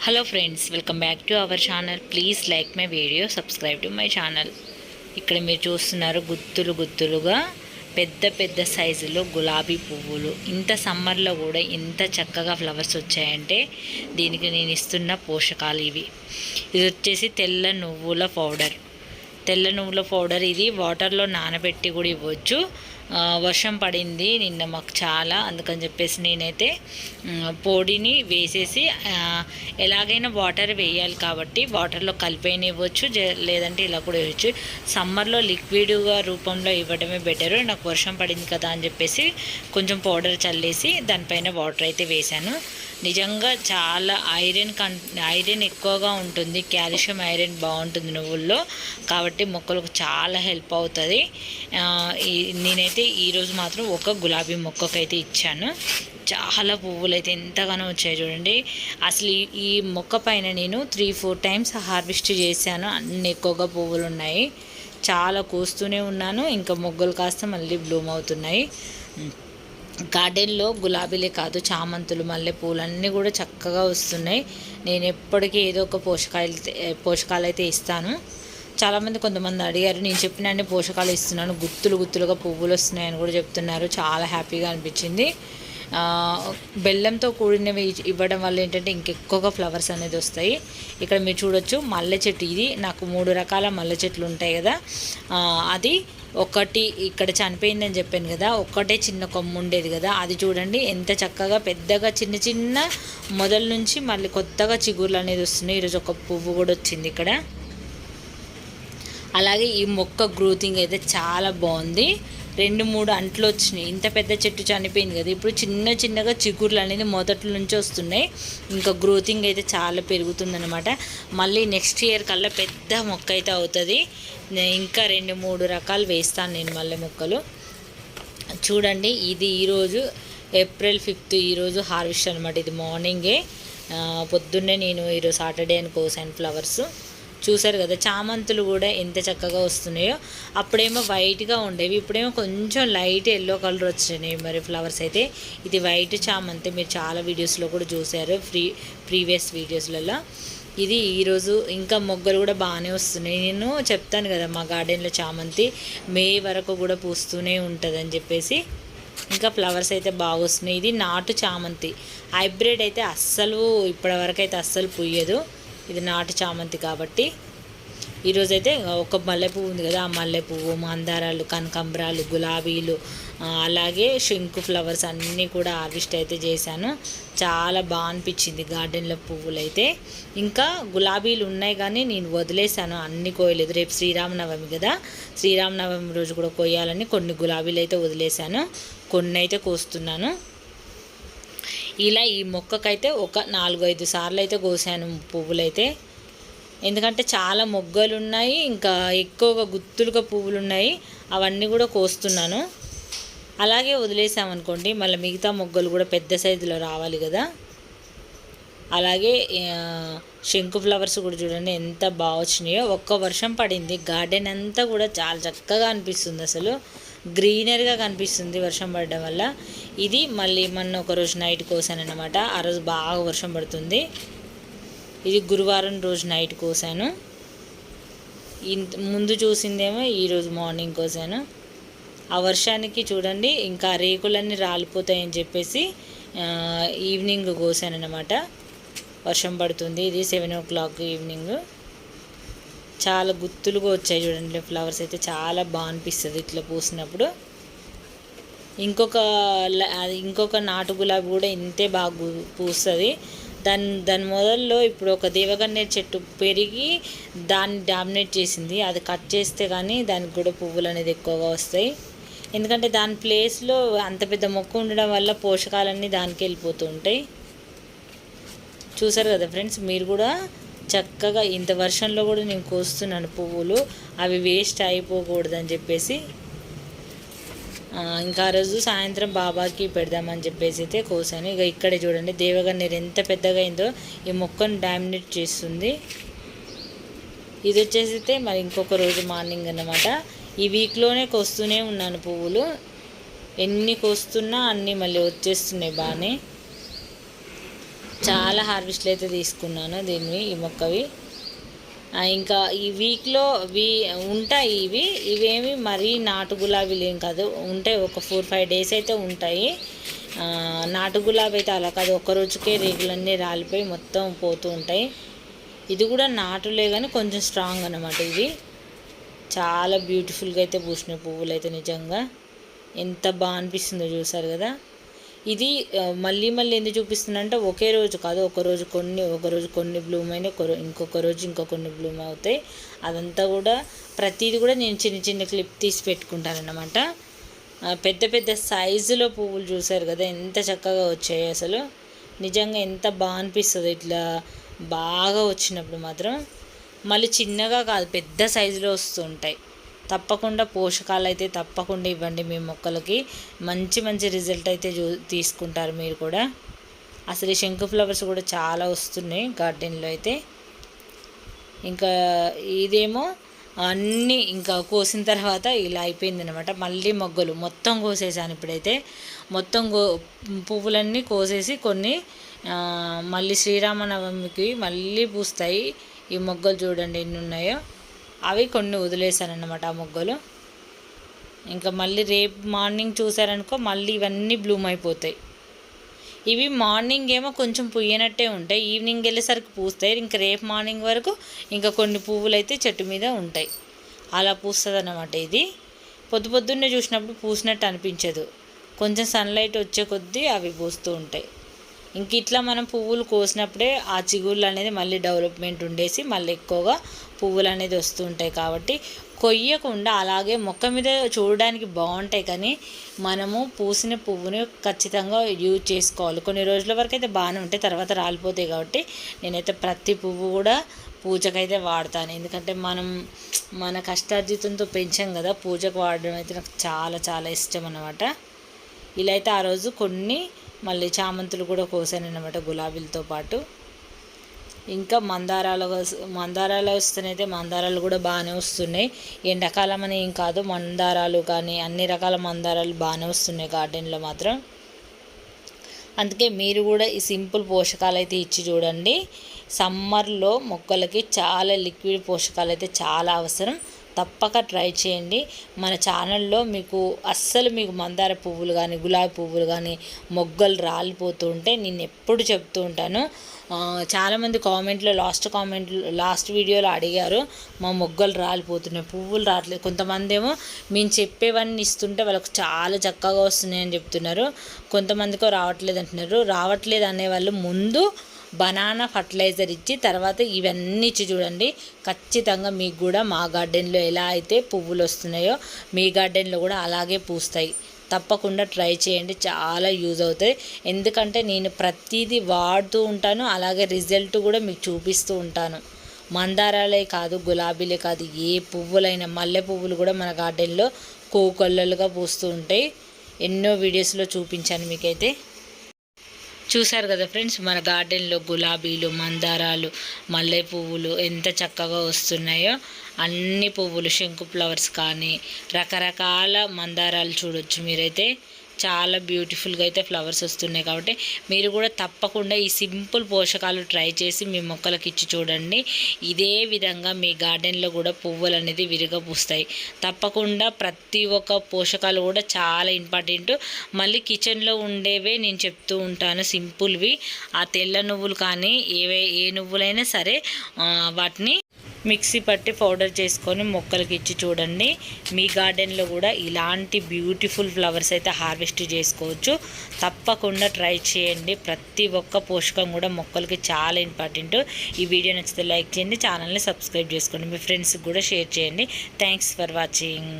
Hello friends, welcome back to our channel. Please like my video, subscribe to my channel. ఇక్కడ మీరు చూస్తున్నారు గుత్తులుగా పెద్ద పెద్ద సైజులో గులాబీ పువ్వులు. ఇంత సమ్మర్లో కూడా ఎంత చక్కగా ఫ్లవర్స్ వచ్చాయంటే దీనికి నేను ఇస్తున్న పోషకాలు ఇవి. ఇది వచ్చేసి తెల్ల నువ్వుల పౌడర్. ఇది వాటర్లో నానబెట్టి కూడా ఇవ్వచ్చు. వర్షం పడింది నిన్న మాకు చాలా, అందుకని చెప్పేసి నేనైతే పొడిని వేసేసి ఎలాగైనా వాటర్ వేయాలి కాబట్టి వాటర్లో కలిపైన ఇవ్వచ్చు, లేదంటే ఇలా కూడా ఇవ్వచ్చు. సమ్మర్లో లిక్విడ్గా రూపంలో ఇవ్వడమే బెటరు. నాకు వర్షం పడింది కదా అని చెప్పేసి కొంచెం పౌడర్ చల్లేసి దానిపైన వాటర్ అయితే వేశాను. నిజంగా చాలా ఐరన్ ఎక్కువగా ఉంటుంది, కాల్షియం ఐరన్ బాగుంటుంది నువ్వుల్లో, కాబట్టి మొక్కలకు చాలా హెల్ప్ అవుతుంది. నేనైతే ఈరోజు మాత్రం ఒక గులాబీ మొక్కకైతే ఇచ్చాను. చాలా పువ్వులు అయితే ఎంతగానో వచ్చాయి చూడండి. అసలు ఈ మొక్క పైన నేను 3-4 టైమ్స్ హార్వెస్ట్ చేశాను. అన్ని ఎక్కువగా పువ్వులు ఉన్నాయి, చాలా కూస్తూనే ఉన్నాను. ఇంకా మొగ్గలు కాస్త మళ్ళీ బ్లూమ్ అవుతున్నాయి. గార్డెన్లో గులాబీలే కాదు, చామంతులు, మల్లెపూలు అన్నీ కూడా చక్కగా వస్తున్నాయి. నేను ఎప్పటికీ ఏదో ఒక పోషకాలు అయితే ఇస్తాను. చాలామంది కొంతమంది అడిగారు, నేను చెప్పిన అన్ని పోషకాలు ఇస్తున్నాను, గుత్తులుగా పువ్వులు వస్తున్నాయని కూడా చెప్తున్నారు. చాలా హ్యాపీగా అనిపించింది. బెల్లంతో కూడినవి ఇవ్వడం వల్ల ఏంటంటే ఇంకెక్కువగా ఫ్లవర్స్ అనేది వస్తాయి. ఇక్కడ మీరు చూడొచ్చు మల్లె చెట్టు. ఇది నాకు 3 రకాల మల్లె చెట్లు ఉంటాయి కదా, అది ఒకటి ఇక్కడ చనిపోయిందని చెప్పాను కదా, ఒక్కటే చిన్న కొమ్ము ఉండేది కదా, అది చూడండి ఎంత చక్కగా పెద్దగా చిన్న మొదల నుంచి మళ్ళీ కొత్తగా చిగుర్లు అనేది వస్తున్నాయి. ఈరోజు ఒక పువ్వు కూడా వచ్చింది ఇక్కడ. అలాగే ఈ మొక్క గ్రోతింగ్ అయితే చాలా బాగుంది. 2-3 అంట్లు వచ్చినాయి. ఇంత పెద్ద చెట్టు చనిపోయింది కదా, ఇప్పుడు చిన్నగా చిగుర్లు అనేది మొదటి నుంచి వస్తున్నాయి. ఇంకా గ్రోతింగ్ అయితే చాలా పెరుగుతుందన్నమాట. మళ్ళీ నెక్స్ట్ ఇయర్ కల్లా పెద్ద మొక్క అయితే అవుతుంది. ఇంకా 2-3 రకాలు వేస్తాను నేను మల్లె మొక్కలు. చూడండి, ఇది ఈరోజు April 5th, ఈరోజు హార్వెస్ట్ అనమాట. ఇది మార్నింగే పొద్దున్నే నేను ఈరోజు సాటర్డే అని కోసాను ఫ్లవర్స్. చూసారు కదా, చామంతులు కూడా ఎంత చక్కగా వస్తున్నాయో. అప్పుడేమో వైట్గా ఉండేవి, ఇప్పుడేమో కొంచెం లైట్ ఎల్లో కలర్ వచ్చినాయి మరి ఫ్లవర్స్ అయితే. ఇది వైట్ చామంతి, మీరు చాలా వీడియోస్లో కూడా చూసారు, ప్రీవియస్ వీడియోస్లలో. ఇది ఈరోజు ఇంకా మొగ్గలు కూడా బాగానే వస్తున్నాయి. నేను చెప్తాను కదా, మా గార్డెన్లో చామంతి మే వరకు కూడా పూస్తూనే ఉంటుందని చెప్పేసి. ఇంకా ఫ్లవర్స్ అయితే బాగా వస్తున్నాయి. ఇది నాటు చామంతి, హైబ్రిడ్ అయితే ఇప్పటివరకు అయితే అస్సలు పూయదు. ఇది నాటు చామంతి కాబట్టి. ఈరోజైతే ఒక మల్లెపువ్వు ఉంది కదా, ఆ మల్లెపువ్వు, మందారాలు, కనకాంబరాలు, గులాబీలు, అలాగే శంకు ఫ్లవర్స్ అన్నీ కూడా హార్వెస్ట్ అయితే చేశాను. చాలా బాగా అనిపించింది గార్డెన్లో పువ్వులు అయితే. ఇంకా గులాబీలు ఉన్నాయి కానీ నేను వదిలేసాను, అన్నీ కోయలేదు. రేపు శ్రీరామనవమి కదా, శ్రీరామనవమి రోజు కూడా కోయాలని కొన్ని గులాబీలు అయితే వదిలేసాను, కొన్ని అయితే కోస్తున్నాను. ఇలా ఈ మొక్కకైతే ఒక 4-5 సార్లు అయితే కోసాను పువ్వులైతే. ఎందుకంటే చాలా మొగ్గలు ఉన్నాయి, ఇంకా ఎక్కువగా గుత్తులుగా పువ్వులు ఉన్నాయి, అవన్నీ కూడా కోస్తున్నాను. అలాగే వదిలేసామనుకోండి మళ్ళీ మిగతా మొగ్గలు కూడా పెద్ద సైజులో రావాలి కదా. అలాగే శంకు ఫ్లవర్స్ కూడా చూడండి ఎంత బాగా వచ్చినాయో. ఒక్క వర్షం పడింది, గార్డెన్ అంతా కూడా చాలా చక్కగా అనిపిస్తుంది, అసలు గ్రీనరీగా కనిపిస్తుంది వర్షం పడడం వల్ల. ఇది మళ్ళీ మొన్న ఒకరోజు నైట్ కోసాను అన్నమాట. ఆ రోజు బాగా వర్షం పడుతుంది. ఇది గురువారం రోజు నైట్ కోసాను. ముందు చూసిందేమో ఈరోజు మార్నింగ్ కోసాను. ఆ వర్షానికి చూడండి ఇంకా రేకులన్నీ రాలిపోతాయని చెప్పేసి ఈవినింగ్ కోసాను అన్నమాట. వర్షం పడుతుంది, ఇది 7 o'clock ఈవినింగ్. చాలా గుత్తులుగా వచ్చాయి చూడండి ఫ్లవర్స్ అయితే, చాలా బాగా అనిపిస్తుంది ఇట్లా పూసినప్పుడు. ఇంకొక నాటు గులాబీ కూడా ఇంతే బాగా పూస్తుంది. దాని మొదల్లో ఇప్పుడు ఒక దేవగన్నేరు చెట్టు పెరిగి దాన్ని డామినేట్ చేసింది, అది కట్ చేస్తే కానీ దానికి కూడా పువ్వులు అనేది ఎక్కువగా వస్తాయి. ఎందుకంటే దాని ప్లేస్లో అంత పెద్ద మొక్క ఉండడం వల్ల పోషకాలన్నీ దానికి వెళ్ళిపోతూ ఉంటాయి. చూసారు కదా ఫ్రెండ్స్, మీరు కూడా చక్కగా ఇంత వర్షంలో కూడా నేను కోస్తున్నాను పువ్వులు, అవి వేస్ట్ అయిపోకూడదని చెప్పేసి. ఇంకా ఆ రోజు సాయంత్రం బాబాకి పెడదామని చెప్పేసి అయితే కోసాను. ఇక ఇక్కడే చూడండి దేవగన్నేరు ఎంత పెద్దగా అయిందో, ఈ మొక్కను డామినేట్ చేస్తుంది. ఇది వచ్చేసి అయితే మరి ఇంకొక రోజు మార్నింగ్ అన్నమాట. ఈ వీక్లోనే కోస్తూనే ఉన్నాను పువ్వులు, ఎన్ని కోస్తున్నా అన్నీ మళ్ళీ వచ్చేస్తున్నాయి బాగానే. చాలా హార్వెస్ట్లు అయితే తీసుకున్నాను దీన్ని, ఈ మొక్కవి. ఇంకా ఈ వీక్లో ఉంటాయి ఇవేమి మరీ నాటు గులాబీలు ఏం కాదు, ఉంటాయి ఒక 4-5 డేస్ అయితే ఉంటాయి. నాటు గులాబీ అయితే అలా కాదు, ఒక్క రోజుకే రేగులన్నీ రాలిపోయి మొత్తం పోతూ ఉంటాయి. ఇది కూడా నాటులే కానీ కొంచెం స్ట్రాంగ్ అన్నమాట. ఇది చాలా బ్యూటిఫుల్గా అయితే పూసినాయి పువ్వులు అయితే, నిజంగా ఎంత బాగా అనిపిస్తుందో చూసారు కదా. ఇది మళ్ళీ ఎందుకు చూపిస్తున్నా అంటే ఒకే రోజు కాదు, ఒక రోజు కొన్ని బ్లూమ్ అయినాయి, ఇంకొక రోజు కొన్ని బ్లూమ్ అవుతాయి. అదంతా కూడా ప్రతిదీ కూడా నేను చిన్న క్లిప్ తీసి పెట్టుకుంటానన్నమాట. పెద్ద సైజులో పువ్వులు చూసారు కదా ఎంత చక్కగా వచ్చాయి. అసలు నిజంగా ఎంత బాగా అనిపిస్తుంది ఇట్లా బాగా వచ్చినప్పుడు మాత్రం. మళ్ళీ చిన్నగా కాదు, పెద్ద సైజులో వస్తుంటాయి. తప్పకుండా పోషకాలు అయితే తప్పకుండా ఇవ్వండి మీ మొక్కలకి, మంచి రిజల్ట్ అయితే తీసుకుంటారు మీరు కూడా. అసలు ఈ శంకు ఫ్లవర్స్ కూడా చాలా వస్తున్నాయి గార్డెన్లో అయితే. ఇంకా ఇదేమో అన్నీ ఇంకా కోసిన తర్వాత ఇలా అయిపోయింది అనమాట. మళ్ళీ మొగ్గలు మొత్తం కోసేసాను ఇప్పుడైతే. మొత్తం పువ్వులన్నీ కోసేసి కొన్ని మళ్ళీ శ్రీరామనవమికి మళ్ళీ పూస్తాయి. ఈ మొగ్గలు చూడండి ఎన్ని ఉన్నాయో. అవి కొన్ని వదిలేసాను అన్నమాట ఆ మొగ్గలు. ఇంకా మళ్ళీ రేపు మార్నింగ్ చూసారనుకో మళ్ళీ ఇవన్నీ బ్లూమ్ అయిపోతాయి. ఇవి మార్నింగ్ ఏమో కొంచెం పుయ్యనట్టే ఉంటాయి, ఈవినింగ్ వెళ్ళేసరికి పూస్తాయి. ఇంకా రేపు మార్నింగ్ వరకు ఇంకా కొన్ని పువ్వులు అయితే చెట్టు మీద ఉంటాయి. అలా పూస్తుంది అన్నమాట. ఇది పొద్దున్నే చూసినప్పుడు పూసినట్టు అనిపించదు, కొంచెం సన్లైట్ వచ్చే కొద్దీ అవి పూస్తూ ఉంటాయి. ఇంక ఇట్లా మనం పువ్వులు కోసినప్పుడే ఆ చిగుళ్ళు అనేది మళ్ళీ డెవలప్మెంట్ ఉండేసి మళ్ళీ ఎక్కువగా పువ్వులు అనేది వస్తూ ఉంటాయి. కాబట్టి కొయ్యకుండా అలాగే మొక్క మీద చూడడానికి బాగుంటాయి, కానీ మనము పూసిన పువ్వుని ఖచ్చితంగా యూజ్ చేసుకోవాలి. కొన్ని రోజుల వరకు అయితే బాగానే ఉంటాయి, తర్వాత రాలిపోతాయి. కాబట్టి నేనైతే ప్రతి పువ్వు కూడా పూజకైతే వాడతాను. ఎందుకంటే మనం మన కష్టార్జితంతో పెంచాం కదా, పూజకు వాడడం అయితే నాకు చాలా ఇష్టం అన్నమాట. ఇలా అయితే ఆ రోజు కొన్ని మళ్ళీ చామంతులు కూడా కోసాను అన్నమాట గులాబీలతో పాటు. ఇంకా మందారాలు వస్తున్నాయితే మందారాలు కూడా బాగానే వస్తున్నాయి. ఎండాకాలం అని ఏం కాదు, మందారాలు కానీ అన్ని రకాల మందారాలు బాగానే వస్తున్నాయి గార్డెన్లో మాత్రం. అందుకే మీరు కూడా ఈ సింపుల్ పోషకాలు అయితే ఇచ్చి చూడండి. సమ్మర్లో మొక్కలకి చాలా లిక్విడ్ పోషకాలు అయితే చాలా అవసరం, తప్పక ట్రై చేయండి. మన ఛానల్లో మీకు మందార పువ్వులు కానీ గులాబీ పువ్వులు కానీ మొగ్గలు రాలిపోతూ ఉంటే నేను ఎప్పుడు చెప్తూ ఉంటాను. చాలామంది లాస్ట్ వీడియోలో అడిగారు, మా మొగ్గలు రాలిపోతున్నాయి, పువ్వులు రావట్లేదు. కొంతమంది ఏమో మేము చెప్పేవన్నీ ఇస్తుంటే వాళ్ళకు చాలా చక్కగా వస్తున్నాయని చెప్తున్నారు, కొంతమందికో రావట్లేదు అంటున్నారు. రావట్లేదు అనేవాళ్ళు ముందు బనానా ఫర్టిలైజర్ ఇచ్చి తర్వాత ఇవన్నీ ఇచ్చి చూడండి. ఖచ్చితంగా మీకు కూడా మా గార్డెన్లో ఎలా అయితే పువ్వులు వస్తున్నాయో మీ గార్డెన్లో కూడా అలాగే పూస్తాయి. తప్పకుండా ట్రై చేయండి, చాలా యూజ్ అవుతాయి. ఎందుకంటే నేను ప్రతిదీ వాడుతూ ఉంటాను, అలాగే రిజల్ట్ కూడా మీకు చూపిస్తూ ఉంటాను. మందారాలే కాదు, గులాబీలే కాదు, ఏ పువ్వులైనా మల్లె పువ్వులు కూడా మన గార్డెన్లో కోకొల్లలుగా పూస్తూ ఉంటాయి. ఎన్నో వీడియోస్లో చూపించాను మీకైతే. చూసారు కదా ఫ్రెండ్స్, మన గార్డెన్లో గులాబీలు, మందారాలు, మల్లె పువ్వులు ఎంత చక్కగా వస్తున్నాయో. అన్ని పువ్వులు, శంకు ఫ్లవర్స్ కానీ రకరకాల మందారాలు చూడొచ్చు మీరైతే. చాలా బ్యూటిఫుల్గా అయితే ఫ్లవర్స్ వస్తున్నాయి. కాబట్టి మీరు కూడా తప్పకుండా ఈ సింపుల్ పోషకాలు ట్రై చేసి మీ మొక్కలకి ఇచ్చి చూడండి. ఇదే విధంగా మీ గార్డెన్లో కూడా పువ్వులు అనేది విరిగా పూస్తాయి. తప్పకుండా ప్రతి ఒక్క పోషకాలు కూడా చాలా ఇంపార్టెంట్. మళ్ళీ కిచెన్లో ఉండేవే నేను చెప్తూ ఉంటాను, సింపుల్వి. ఆ తెల్ల నువ్వులు కానీ ఏ నువ్వులైనా సరే వాటిని మిక్సీ పట్టి పౌడర్ చేసుకొని మొక్కలకి ఇచ్చి చూడండి. మీ గార్డెన్లో కూడా ఇలాంటి బ్యూటిఫుల్ ఫ్లవర్స్ అయితే హార్వెస్ట్ చేసుకోవచ్చు. తప్పకుండా ట్రై చేయండి. ప్రతి ఒక్క పోషకం కూడా మొక్కలకి చాలా ఇంపార్టెంట్. ఈ వీడియో నచ్చితే లైక్ చేయండి, ఛానల్ని సబ్స్క్రైబ్ చేసుకోండి, మీ ఫ్రెండ్స్కి కూడా షేర్ చేయండి. Thanks for watching.